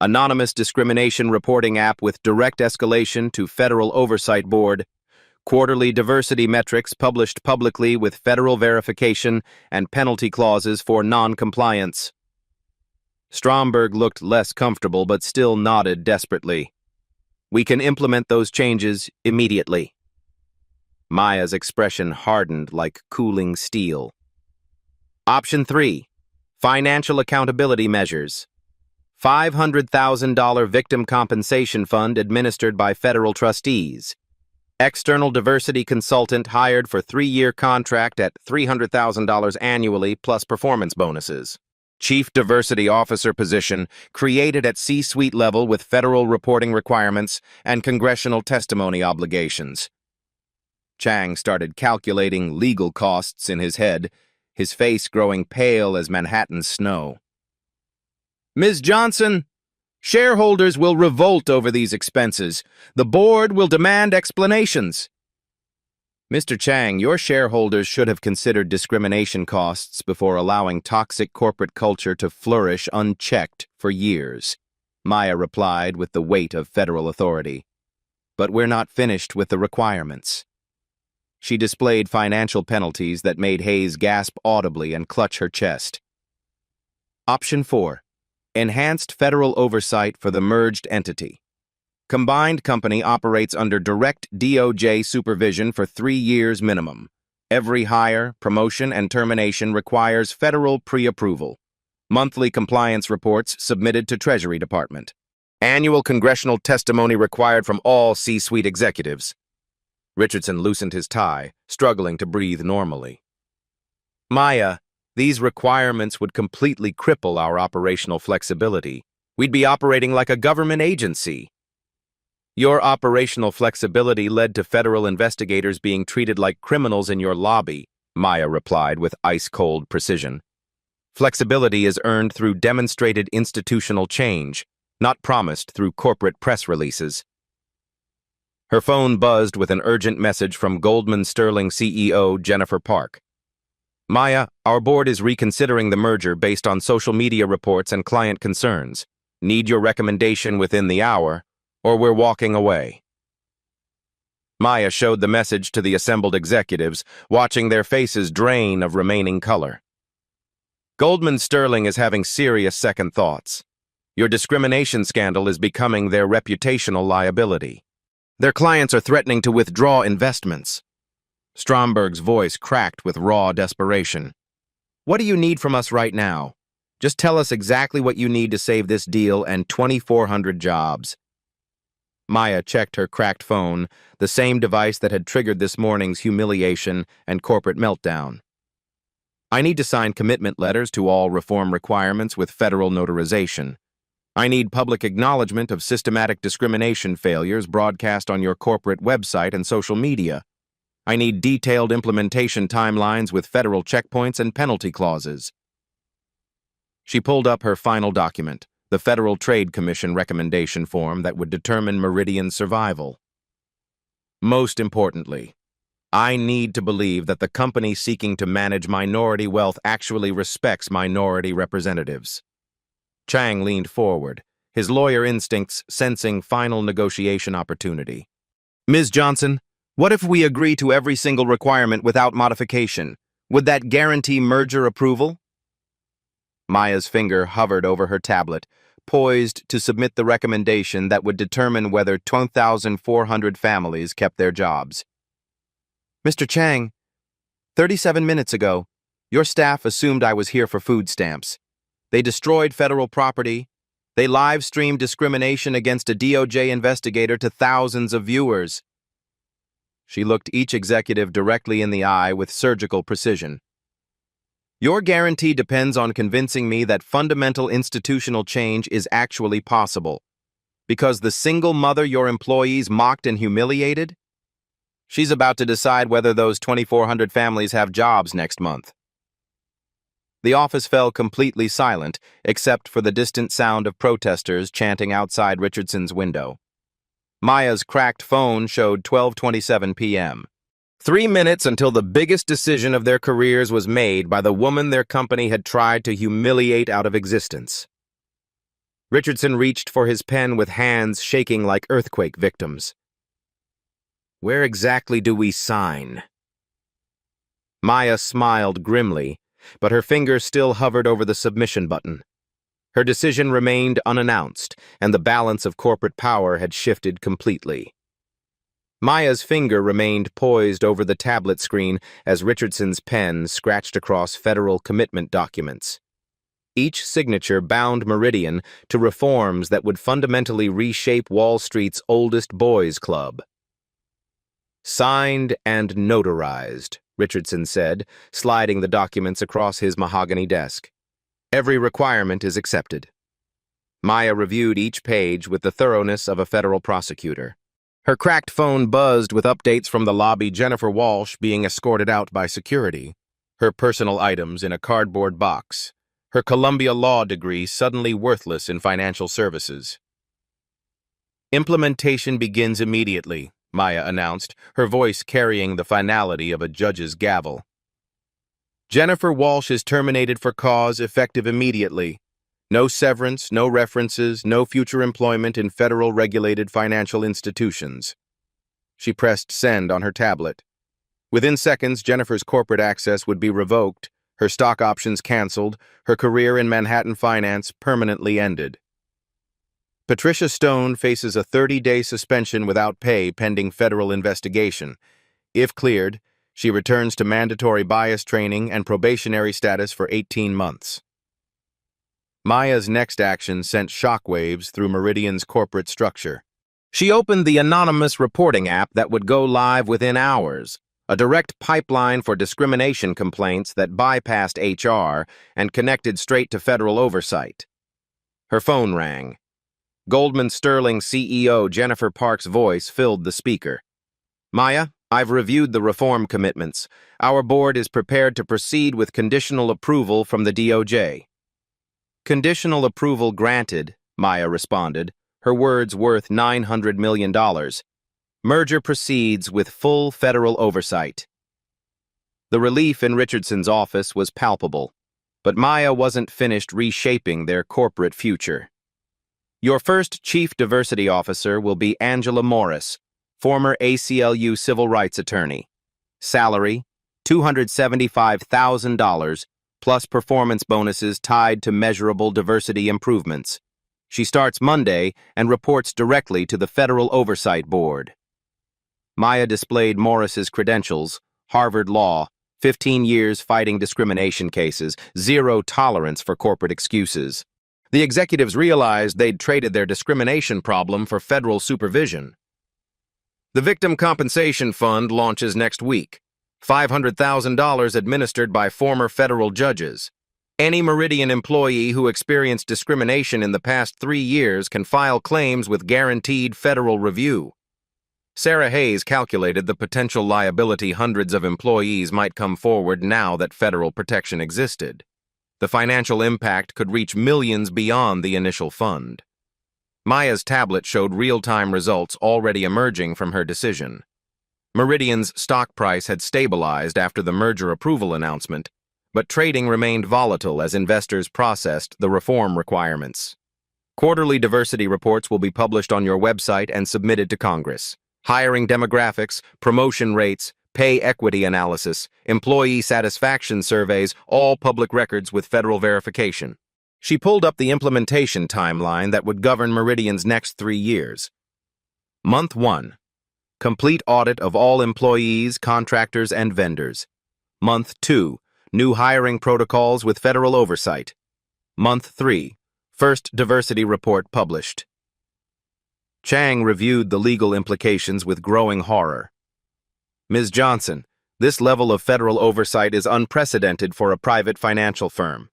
Anonymous discrimination reporting app with direct escalation to Federal Oversight Board, quarterly diversity metrics published publicly with federal verification and penalty clauses for non-compliance. Stromberg looked less comfortable but still nodded desperately. We can implement those changes immediately. Maya's expression hardened like cooling steel. Option 3. Financial accountability measures. $500,000 victim compensation fund administered by federal trustees. External diversity consultant hired for 3-year contract at $300,000 annually plus performance bonuses. Chief Diversity Officer position created at C-suite level with federal reporting requirements and congressional testimony obligations. Chang started calculating legal costs in his head, his face growing pale as Manhattan snow. Ms. Johnson, shareholders will revolt over these expenses. The board will demand explanations. Mr. Chang, your shareholders should have considered discrimination costs before allowing toxic corporate culture to flourish unchecked for years, Maya replied with the weight of federal authority. But we're not finished with the requirements. She displayed financial penalties that made Hayes gasp audibly and clutch her chest. Option 4. Enhanced federal oversight for the merged entity. Combined company operates under direct DOJ supervision for 3 years minimum. Every hire, promotion, and termination requires federal pre-approval. Monthly compliance reports submitted to Treasury Department. Annual congressional testimony required from all C-suite executives. Richardson loosened his tie, struggling to breathe normally. Maya, these requirements would completely cripple our operational flexibility. We'd be operating like a government agency. Your operational flexibility led to federal investigators being treated like criminals in your lobby, Maya replied with ice-cold precision. Flexibility is earned through demonstrated institutional change, not promised through corporate press releases. Her phone buzzed with an urgent message from Goldman Sterling CEO Jennifer Park. Maya, our board is reconsidering the merger based on social media reports and client concerns. Need your recommendation within the hour, or we're walking away. Maya showed the message to the assembled executives, watching their faces drain of remaining color. Goldman Sterling is having serious second thoughts. Your discrimination scandal is becoming their reputational liability. Their clients are threatening to withdraw investments. Stromberg's voice cracked with raw desperation. What do you need from us right now? Just tell us exactly what you need to save this deal and 2,400 jobs. Maya checked her cracked phone, the same device that had triggered this morning's humiliation and corporate meltdown. I need to sign commitment letters to all reform requirements with federal notarization. I need public acknowledgement of systematic discrimination failures broadcast on your corporate website and social media. I need detailed implementation timelines with federal checkpoints and penalty clauses. She pulled up her final document, the Federal Trade Commission recommendation form that would determine Meridian's survival. Most importantly, I need to believe that the company seeking to manage minority wealth actually respects minority representatives. Chang leaned forward, his lawyer instincts sensing final negotiation opportunity. Ms. Johnson, what if we agree to every single requirement without modification? Would that guarantee merger approval? Maya's finger hovered over her tablet, poised to submit the recommendation that would determine whether 2,400 families kept their jobs. Mr. Chang, 37 minutes ago, your staff assumed I was here for food stamps. They destroyed federal property. They live-streamed discrimination against a DOJ investigator to thousands of viewers. She looked each executive directly in the eye with surgical precision. Your guarantee depends on convincing me that fundamental institutional change is actually possible. Because the single mother your employees mocked and humiliated? She's about to decide whether those 2,400 families have jobs next month. The office fell completely silent, except for the distant sound of protesters chanting outside Richardson's window. Maya's cracked phone showed 12:27 p.m. 3 minutes until the biggest decision of their careers was made by the woman their company had tried to humiliate out of existence. Richardson reached for his pen with hands shaking like earthquake victims. Where exactly do we sign? Maya smiled grimly, but her fingers still hovered over the submission button. Her decision remained unannounced, and the balance of corporate power had shifted completely. Maya's finger remained poised over the tablet screen as Richardson's pen scratched across federal commitment documents. Each signature bound Meridian to reforms that would fundamentally reshape Wall Street's oldest boys' club. "Signed and notarized," Richardson said, sliding the documents across his mahogany desk. "Every requirement is accepted." Maya reviewed each page with the thoroughness of a federal prosecutor. Her cracked phone buzzed with updates from the lobby, Jennifer Walsh being escorted out by security, her personal items in a cardboard box, her Columbia law degree suddenly worthless in financial services. "Implementation begins immediately," Maya announced, her voice carrying the finality of a judge's gavel. "Jennifer Walsh is terminated for cause effective immediately. No severance, no references, no future employment in federal regulated financial institutions." She pressed send on her tablet. Within seconds, Jennifer's corporate access would be revoked, her stock options canceled, her career in Manhattan finance permanently ended. Patricia Stone faces a 30-day suspension without pay pending federal investigation. If cleared, she returns to mandatory bias training and probationary status for 18 months. Maya's next action sent shockwaves through Meridian's corporate structure. She opened the anonymous reporting app that would go live within hours, a direct pipeline for discrimination complaints that bypassed HR and connected straight to federal oversight. Her phone rang. Goldman Sterling CEO Jennifer Park's voice filled the speaker. "Maya, I've reviewed the reform commitments. Our board is prepared to proceed with conditional approval from the DOJ." "Conditional approval granted," Maya responded, her words worth $900 million. "Merger proceeds with full federal oversight." The relief in Richardson's office was palpable, but Maya wasn't finished reshaping their corporate future. "Your first chief diversity officer will be Angela Morris, former ACLU civil rights attorney. Salary, $275,000, plus performance bonuses tied to measurable diversity improvements. She starts Monday and reports directly to the Federal Oversight Board." Maya displayed Morris's credentials: Harvard Law, 15 years fighting discrimination cases, zero tolerance for corporate excuses. The executives realized they'd traded their discrimination problem for federal supervision. "The Victim Compensation Fund launches next week. $500,000 administered by former federal judges. Any Meridian employee who experienced discrimination in the past 3 years can file claims with guaranteed federal review." Sarah Hayes calculated the potential liability hundreds of employees might come forward now that federal protection existed. The financial impact could reach millions beyond the initial fund. Maya's tablet showed real-time results already emerging from her decision. Meridian's stock price had stabilized after the merger approval announcement, but trading remained volatile as investors processed the reform requirements. Quarterly diversity reports will be published on your website and submitted to Congress. Hiring demographics, promotion rates, pay equity analysis, employee satisfaction surveys, all public records with federal verification. She pulled up the implementation timeline that would govern Meridian's next 3 years. Month 1. Complete audit of all employees, contractors, and vendors. Month 2. New hiring protocols with federal oversight. Month 3. First diversity report published. Chang reviewed the legal implications with growing horror. "Ms. Johnson, this level of federal oversight is unprecedented for a private financial firm."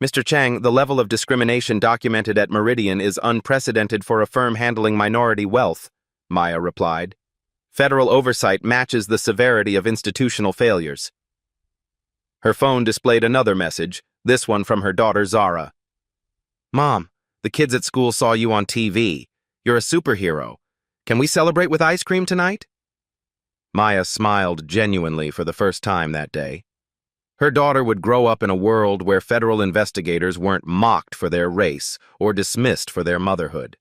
"Mr. Chang, the level of discrimination documented at Meridian is unprecedented for a firm handling minority wealth," Maya replied. "Federal oversight matches the severity of institutional failures." Her phone displayed another message, this one from her daughter Zara. "Mom, the kids at school saw you on TV. You're a superhero. Can we celebrate with ice cream tonight?" Maya smiled genuinely for the first time that day. Her daughter would grow up in a world where federal investigators weren't mocked for their race or dismissed for their motherhood.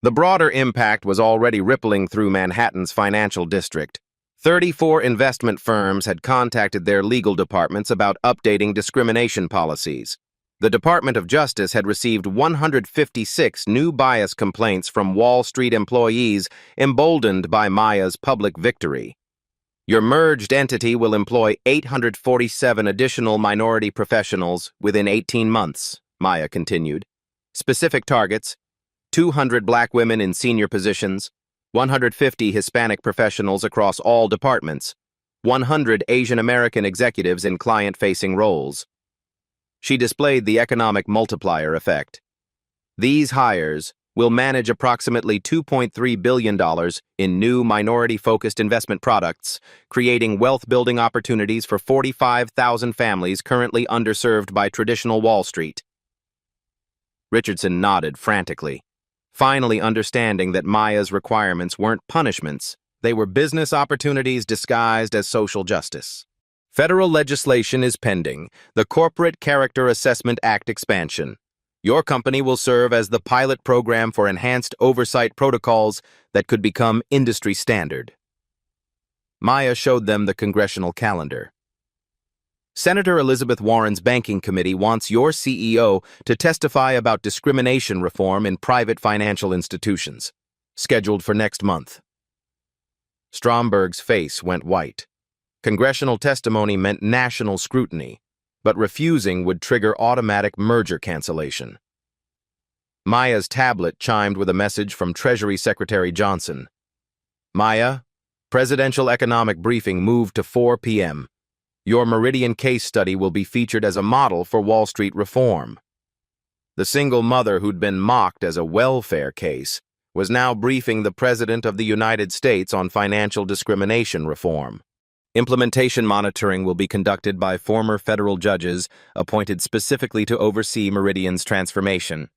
The broader impact was already rippling through Manhattan's financial district. 34 investment firms had contacted their legal departments about updating discrimination policies. The Department of Justice had received 156 new bias complaints from Wall Street employees, emboldened by Maya's public victory. Your merged entity will employ 847 additional minority professionals within 18 months, Maya continued. Specific targets: 200 black women in senior positions, 150 Hispanic professionals across all departments, 100 Asian American executives in client-facing roles. She displayed the economic multiplier effect. These hires will manage approximately $2.3 billion in new minority-focused investment products, creating wealth-building opportunities for 45,000 families currently underserved by traditional Wall Street. Richardson nodded frantically, finally understanding that Maya's requirements weren't punishments, they were business opportunities disguised as social justice. Federal legislation is pending, the Corporate Character Assessment Act expansion. Your company will serve as the pilot program for enhanced oversight protocols that could become industry standard. Maya showed them the congressional calendar. Senator Elizabeth Warren's Banking Committee wants your CEO to testify about discrimination reform in private financial institutions, scheduled for next month. Stromberg's face went white. Congressional testimony meant national scrutiny, but refusing would trigger automatic merger cancellation. Maya's tablet chimed with a message from Treasury Secretary Johnson. Maya, Presidential Economic Briefing moved to 4 p.m. Your Meridian case study will be featured as a model for Wall Street reform. The single mother who'd been mocked as a welfare case was now briefing the President of the United States on financial discrimination reform. Implementation monitoring will be conducted by former federal judges appointed specifically to oversee Meridian's transformation.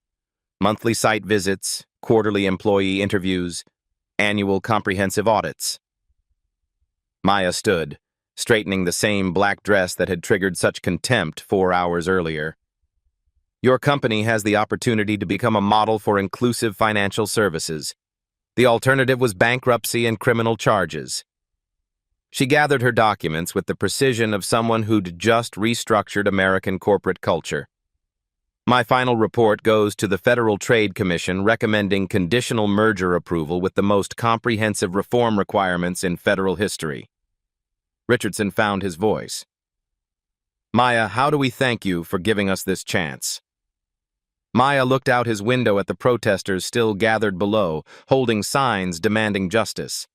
Monthly site visits, quarterly employee interviews, annual comprehensive audits. Maya stood, straightening the same black dress that had triggered such contempt 4 hours earlier. Your company has the opportunity to become a model for inclusive financial services. The alternative was bankruptcy and criminal charges. She gathered her documents with the precision of someone who'd just restructured American corporate culture. My final report goes to the Federal Trade Commission recommending conditional merger approval with the most comprehensive reform requirements in federal history. Richardson found his voice. Maya, how do we thank you for giving us this chance? Maya looked out his window at the protesters still gathered below, holding signs demanding justice.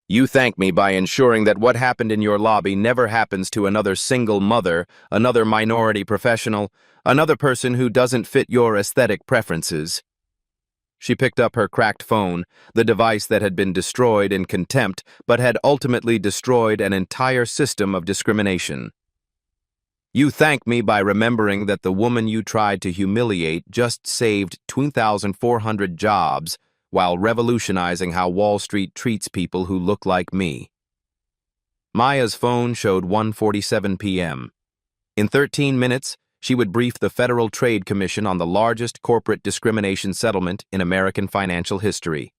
You thank me by ensuring that what happened in your lobby never happens to another single mother, another minority professional, another person who doesn't fit your aesthetic preferences. She picked up her cracked phone, the device that had been destroyed in contempt but had ultimately destroyed an entire system of discrimination. You thank me by remembering that the woman you tried to humiliate just saved 2,400 jobs while revolutionizing how Wall Street treats people who look like me. Maya's phone showed 1:47 p.m. In 13 minutes, she would brief the Federal Trade Commission on the largest corporate discrimination settlement in American financial history.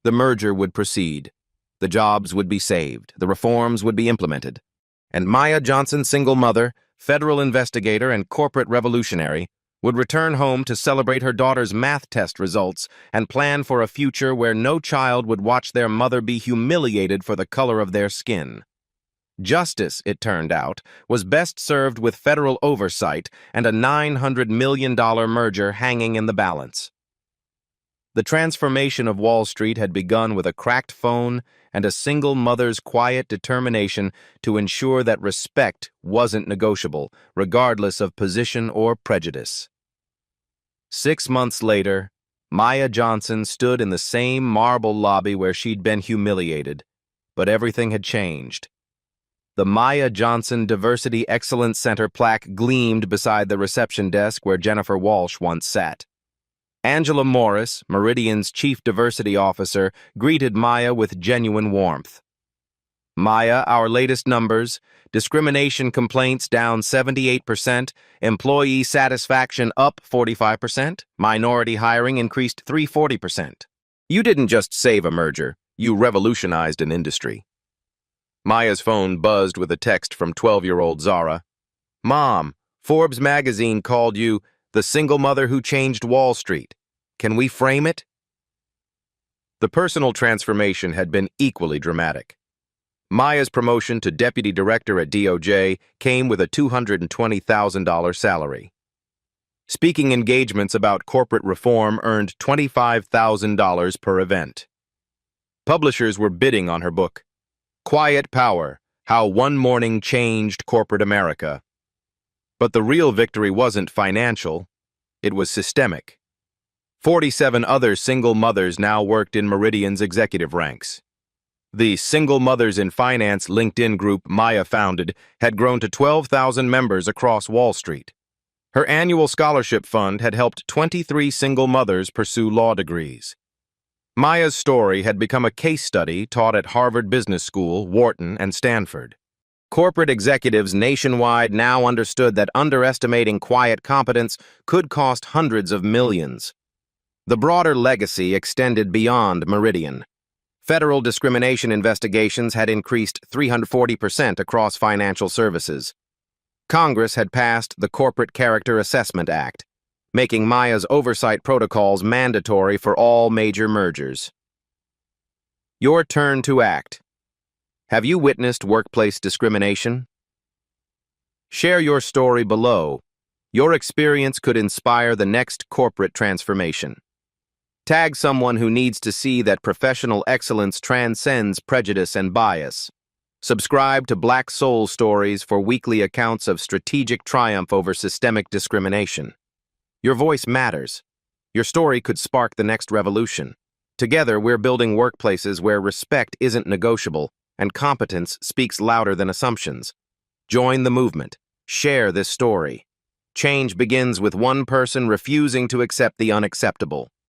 The merger would proceed. The jobs would be saved. The reforms would be implemented. And Maya Johnson, single mother, federal investigator, and corporate revolutionary, would return home to celebrate her daughter's math test results and plan for a future where no child would watch their mother be humiliated for the color of their skin. Justice, it turned out, was best served with federal oversight and a $900 million merger hanging in the balance. The transformation of Wall Street had begun with a cracked phone and a single mother's quiet determination to ensure that respect wasn't negotiable, regardless of position or prejudice. 6 months later, Maya Johnson stood in the same marble lobby where she'd been humiliated, but everything had changed. The Maya Johnson Diversity Excellence Center plaque gleamed beside the reception desk where Jennifer Walsh once sat. Angela Morris, Meridian's chief diversity officer, greeted Maya with genuine warmth. Maya, our latest numbers: discrimination complaints down 78%, employee satisfaction up 45%, minority hiring increased 340%. You didn't just save a merger, you revolutionized an industry. Maya's phone buzzed with a text from 12-year-old Zara. Mom, Forbes magazine called you the single mother who changed Wall Street. Can we frame it? The personal transformation had been equally dramatic. Maya's promotion to deputy director at DOJ came with a $220,000 salary. Speaking engagements about corporate reform earned $25,000 per event. Publishers were bidding on her book, Quiet Power: How One Morning Changed Corporate America. But the real victory wasn't financial, it was systemic. 47 other single mothers now worked in Meridian's executive ranks. The Single Mothers in Finance LinkedIn group Maya founded had grown to 12,000 members across Wall Street. Her annual scholarship fund had helped 23 single mothers pursue law degrees. Maya's story had become a case study taught at Harvard Business School, Wharton, and Stanford. Corporate executives nationwide now understood that underestimating quiet competence could cost hundreds of millions. The broader legacy extended beyond Meridian. Federal discrimination investigations had increased 340% across financial services. Congress had passed the Corporate Character Assessment Act, making Maya's oversight protocols mandatory for all major mergers. Your turn to act. Have you witnessed workplace discrimination? Share your story below. Your experience could inspire the next corporate transformation. Tag someone who needs to see that professional excellence transcends prejudice and bias. Subscribe to Black Soul Stories for weekly accounts of strategic triumph over systemic discrimination. Your voice matters. Your story could spark the next revolution. Together, we're building workplaces where respect isn't negotiable and competence speaks louder than assumptions. Join the movement. Share this story. Change begins with one person refusing to accept the unacceptable.